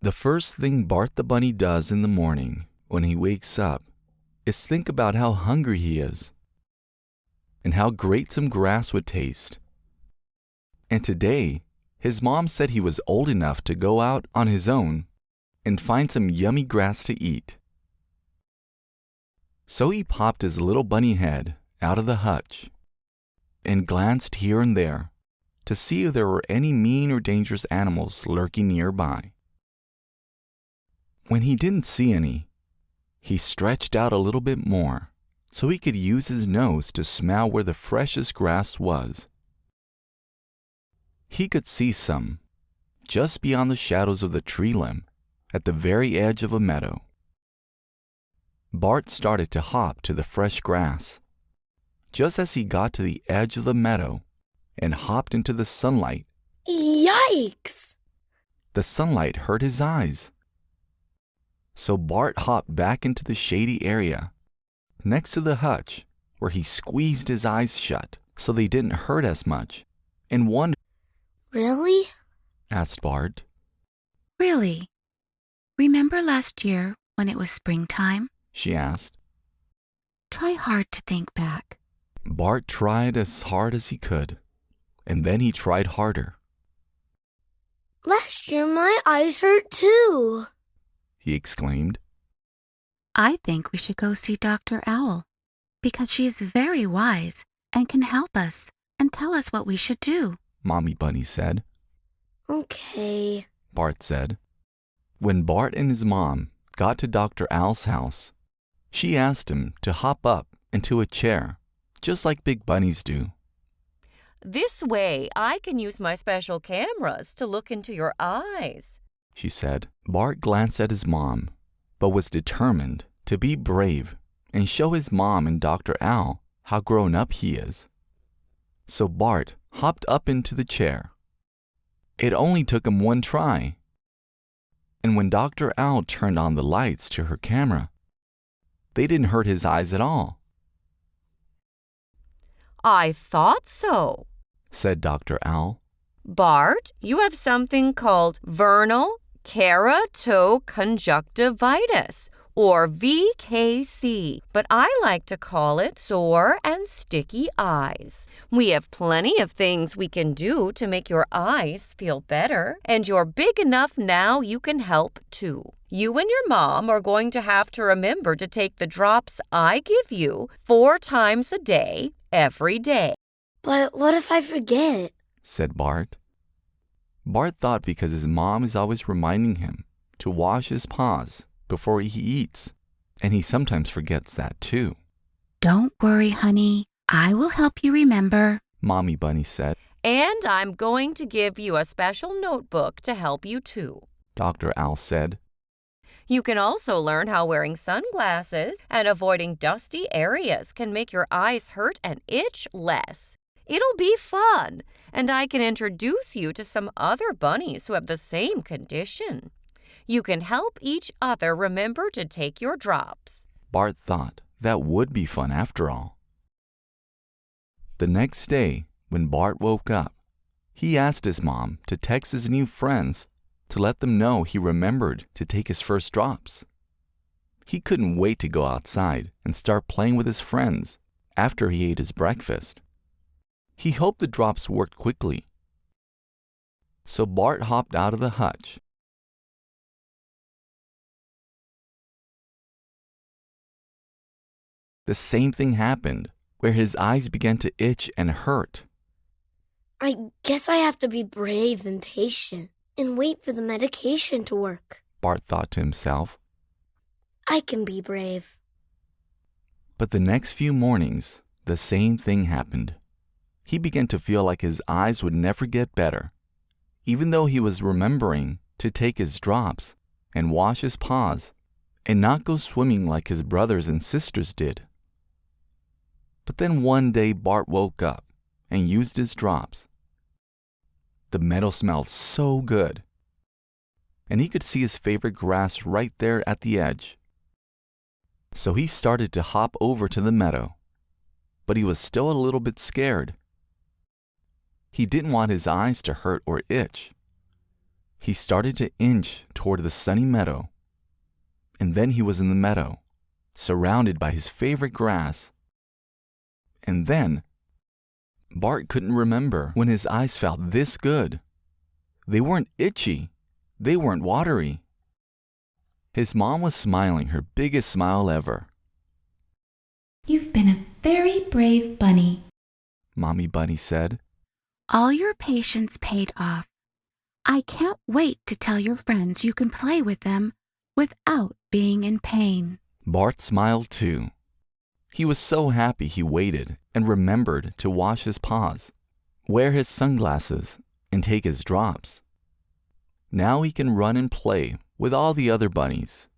The first thing Bart the bunny does in the morning when he wakes up is think about how hungry he is and how great some grass would taste. And today, his mom said he was old enough to go out on his own and find some yummy grass to eat. So he popped his little bunny head out of the hutch and glanced here and there to see if there were any mean or dangerous animals lurking nearby. When he didn't see any, he stretched out a little bit more so he could use his nose to smell where the freshest grass was. He could see some just beyond the shadows of the tree limb at the very edge of a meadow. Bart started to hop to the fresh grass. Just as he got to the edge of the meadow and hopped into the sunlight, Yikes! The sunlight hurt his eyes. So Bart hopped back into the shady area next to the hutch where he squeezed his eyes shut so they didn't hurt as much and wondered, Really? asked Bart. Really? Remember last year when it was springtime? She asked. Try hard to think back. Bart tried as hard as he could, and then he tried harder. Last year my eyes hurt too, He exclaimed. I think we should go see Dr. Owl because she is very wise and can help us and tell us what we should do, Mommy Bunny said. Okay. Bart said. When Bart and his mom got to Dr. Owl's house, she asked him to hop up into a chair, just like big bunnies do. This way, I can use my special cameras to look into your eyes, she said. Bart glanced at his mom, but was determined to be brave and show his mom and Dr. Owl how grown up he is. So Bart hopped up into the chair. It only took him one try. And when Dr. Owl turned on the lights to her camera, they didn't hurt his eyes at all. I thought so, said Dr. Owl. Bart, you have something called vernal keratoconjunctivitis, or VKC, but I like to call it sore and sticky eyes. We have plenty of things we can do to make your eyes feel better, and you're big enough now you can help too. You and your mom are going to have to remember to take the drops I give you 4 times a day, every day. But what if I forget? said Bart. Bart thought because his mom is always reminding him to wash his paws before he eats, and he sometimes forgets that too. Don't worry, honey. I will help you remember, Mommy Bunny said. And I'm going to give you a special notebook to help you too, Dr. Owl said. You can also learn how wearing sunglasses and avoiding dusty areas can make your eyes hurt and itch less. It'll be fun, and I can introduce you to some other bunnies who have the same condition. You can help each other remember to take your drops. Bart thought that would be fun after all. The next day, when Bart woke up, he asked his mom to text his new friends to let them know he remembered to take his first drops. He couldn't wait to go outside and start playing with his friends after he ate his breakfast. He hoped the drops worked quickly. So Bart hopped out of the hutch. The same thing happened, where his eyes began to itch and hurt. I guess I have to be brave and patient and wait for the medication to work, Bart thought to himself. I can be brave. But the next few mornings, the same thing happened. He began to feel like his eyes would never get better, even though he was remembering to take his drops and wash his paws and not go swimming like his brothers and sisters did. But then one day Bart woke up and used his drops. The meadow smelled so good, and he could see his favorite grass right there at the edge. So he started to hop over to the meadow, but he was still a little bit scared. He didn't want his eyes to hurt or itch. He started to inch toward the sunny meadow. And then he was in the meadow, surrounded by his favorite grass. And then, Bart couldn't remember when his eyes felt this good. They weren't itchy. They weren't watery. His mom was smiling her biggest smile ever. "You've been a very brave bunny," Mommy Bunny said. All your patience paid off. I can't wait to tell your friends you can play with them without being in pain. Bart smiled too. He was so happy he waited and remembered to wash his paws, wear his sunglasses, and take his drops. Now he can run and play with all the other bunnies.